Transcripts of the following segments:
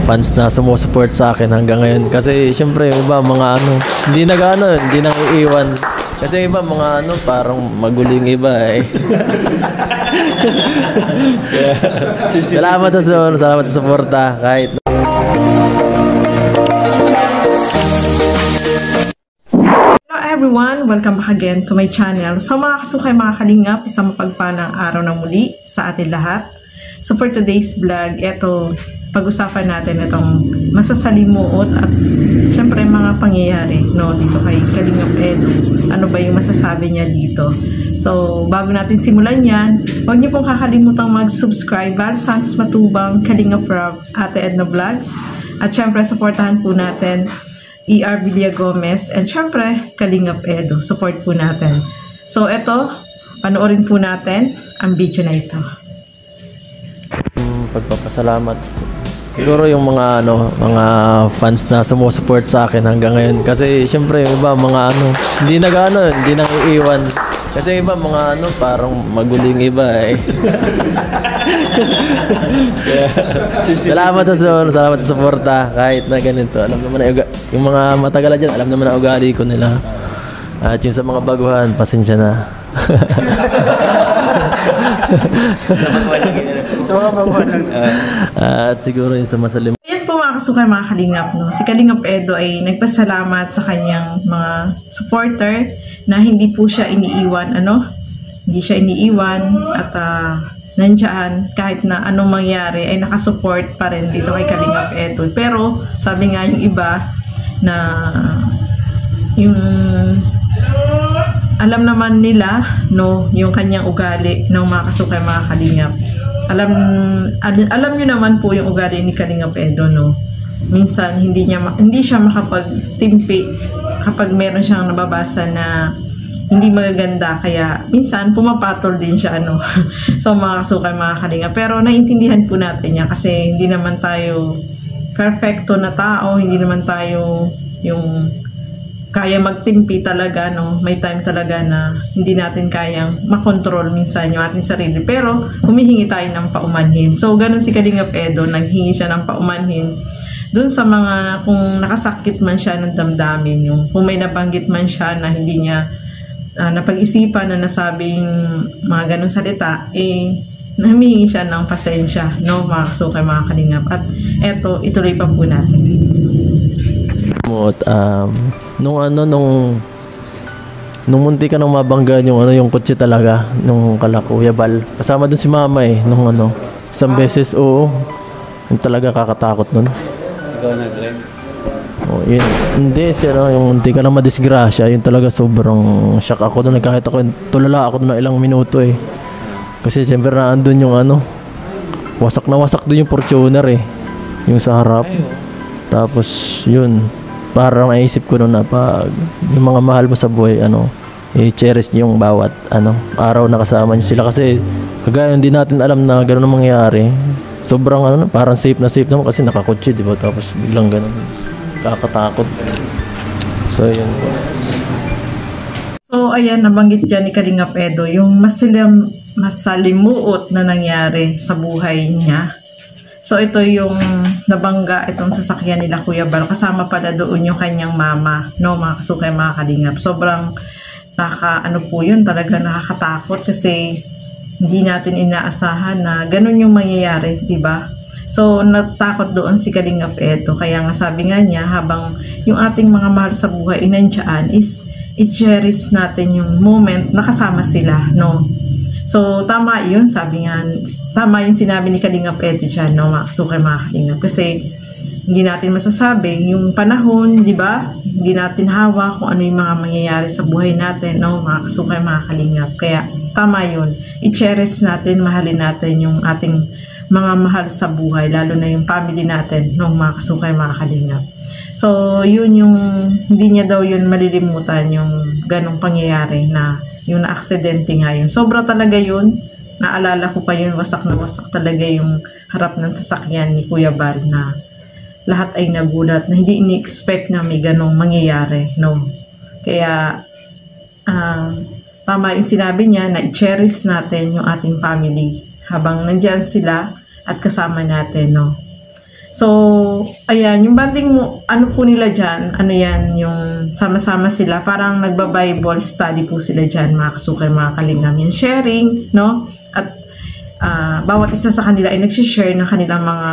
fans na sumusupport sa akin hanggang ngayon. Kasi syempre yung iba mga hindi nang iiwan. Kasi iba mga parang maguling iba eh. Salamat sa suporta kahit everyone! Welcome back again to my channel. So mga kasukay, mga kalingap, isang mapagpalang araw na muli sa atin lahat. So for today's vlog, eto, pag-usapan natin itong masasalimuot at syempre mga pangyayari dito kay Kalingap Edo. Ano ba yung masasabi niya dito? So bago natin simulan yan, huwag niyo pong kakalimutang mag-subscribe. Val Santos Matubang, Kalingap Rob, Ate Edna Vlogs. At syempre, supportahan po natin ER Villa Gomez, and syempre, Kalingap Edo. Support po natin. So, eto, panoorin po natin ang video na ito. Pagpapasalamat. Siguro yung mga fans na sumusupport sa akin hanggang ngayon. Kasi, syempre, yung iba, mga hindi nang iiwan. Kasi iba, mga parang maguling iba eh. Salamat sa suporta kahit na ganito. Alam naman na yung mga matagalan dyan, alam naman na ugali ko nila. At yung sa mga baguhan, pasensya na. Sa mga baguhan lang. At siguro yung sa masalim. Yan po mga kasukay, mga kalingap. Si Kalingap Edo ay nagpasalamat sa kanyang mga supporter na hindi po siya iniiwan. Hindi siya iniiwan at nandiyan kahit na anong mangyari ay nakasupport pa rin dito kay Kalingap Edo. Pero sabi nga yung iba na yung alam naman nila yung kanyang ugali ng mga kasukay, mga kalingap. Alam niyo naman po yung ugali ni Kalingap Edo, minsan hindi siya makapagtimpi kapag meron siyang nababasa na hindi magaganda, kaya minsan pumapatol din siya so mga kasukay, mga kalingap. Pero naiintindihan po natin yan kasi hindi naman tayo perfecto na tao, hindi naman tayo yung kaya magtimpi talaga, may time talaga na hindi natin kayang makontrol minsan yung ating sarili, pero humihingi tayo ng paumanhin. So ganun si Kalingap Edo, naghingi siya ng paumanhin dun sa mga, kung nakasakit man siya ng damdamin, kung may nabanggit man siya na hindi niya napag-isipan na nasabing mga ganun salita, humihingi siya ng pasensya, mga kasukay, mga kalingap. At eto, ituloy pa po natin. Nung munti ka nang mabangga yung kotse talaga, nung Kuya Bal. Kasama dun si Mama isang beses, oo. Yung talaga kakatakot nun. Ikaw nag-drive? Oh, yun. Hindi yung munti ka nang madisgrasya, yun talaga sobrang shock ako doon. Kahit ako, tulala ako doon na ilang minuto eh. Kasi siyempre naandun yung wasak na wasak doon yung Fortuner yung sa harap. Tapos yun, parang naisip ko noon na pag yung mga mahal mo sa buhay, i-cherish yung bawat araw na kasama nyo sila. Kasi kagaya hindi natin alam na gano'n ang mangyayari. Sobrang parang safe naman kasi nakakotse, di ba? Tapos biglang gano'n, kakatakot. So yun. So ayan, nabanggit dyan ni Kalingap Edo yung masalimuot na nangyari sa buhay niya. So ito yung nabangga itong sasakyan nila Kuya Bal. Kasama pala doon yung kanyang mama, mga kasukay, mga kalingap. Sobrang po yun, talaga nakakatakot kasi hindi natin inaasahan na ganun yung mangyayari, di ba? So natakot doon si Kalingap Edo. Kaya nga sabi nga niya, habang yung ating mga mahal sa buhay inandyaan, is i-cherish natin yung moment na kasama sila, So, tama yun, tama yung sinabi ni Kalingap Edo dyan, mga kasukay, mga kalingap. Kasi, hindi natin masasabi yung panahon, di ba? Hindi natin hawak kung ano yung mga mangyayari sa buhay natin, mga kasukay, mga kalingap. Kaya, tama yun. I-cherish natin, mahalin natin yung ating mga mahal sa buhay, lalo na yung family natin, mga kasukay, mga kalingap. So, yun yung, hindi niya daw yun malilimutan yung ganong pangyayari na yung na-aksidente nga yun. Sobra talaga yun. Naalala ko pa yun, wasak na wasak talaga yung harap ng sasakyan ni Kuya Bal na lahat ay nagulat na hindi ini-expect na may ganong mangyayari. Kaya, tama yung sinabi niya na i-cherish natin yung ating family habang nandyan sila at kasama natin. So, ayan, yung bonding mo, ano po nila dyan, ano yan, yung sama-sama sila, parang nagba-Bible study po sila dyan, mga kasukay, mga kalingam, yung sharing, no? At bawat isa sa kanila ay nagsishare ng kanilang mga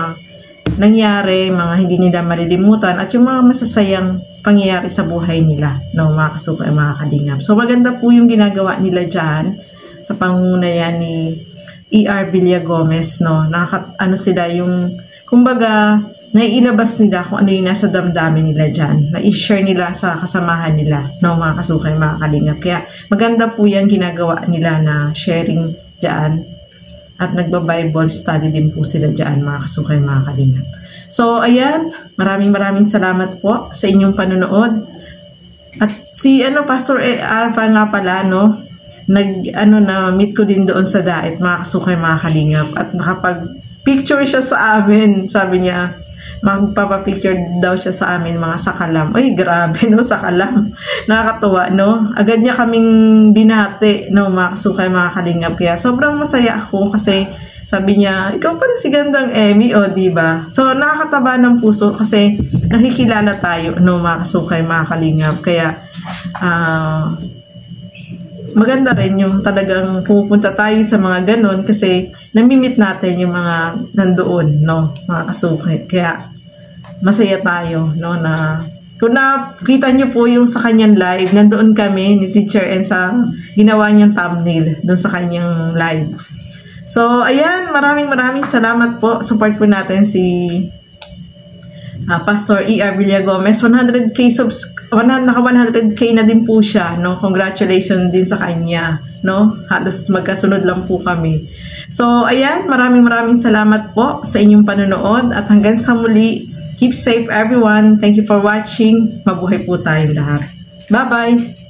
nangyari, mga hindi nila malilimutan, at yung mga masasayang pangyayari sa buhay nila, no, mga kasukay, mga kalingam. So, maganda po yung ginagawa nila dyan sa pangunguna yan ni E.R. Villagomez, no? Ano sila yung kumbaga, naiilabas nila kung ano yung nasa damdamin nila dyan. Na-share nila sa kasamahan nila, no, mga kasukay, mga kalingap. Kaya maganda po yan ginagawa nila na sharing dyan. At nagba-Bible study din po sila dyan, mga kasukay, mga kalingap. So, ayan, maraming salamat po sa inyong panonood. At si Pastor Arfa nga pala, no, na-meet ko din doon sa Daet, mga kasukay, mga kalingap. At picture siya sa amin. Sabi niya, magpapapicture daw siya sa amin, mga sakalam. Ay, grabe, no, sakalam. Nakakatuwa, no? Agad niya kaming binati, no, mga kasukay, mga kalingap. Kaya sobrang masaya ako kasi sabi niya, ikaw pala si Gandang Emmy, o, diba? So, nakakataba ng puso kasi nakikilala tayo, no, mga kasukay, mga kalingap. Kaya, maganda rin yung talagang pupunta tayo sa mga ganon kasi namimit natin yung mga nandoon, no, mga kasukay. Kaya masaya tayo, no, na kung nakita nyo po yung sa kanyang live, nandoon kami ni Teacher and sa ginawa niyang thumbnail doon sa kanyang live. So, ayan, maraming salamat po. Support po natin si Pastor E.R. Villagomez. 100K naka 100K na din po siya, no? Congratulations din sa kanya, no? Halos magkasunod lang po kami. So, ayan, maraming salamat po sa inyong panonood at hanggang sa muli, keep safe everyone. Thank you for watching. Mabuhay po tayong lahat. Bye-bye!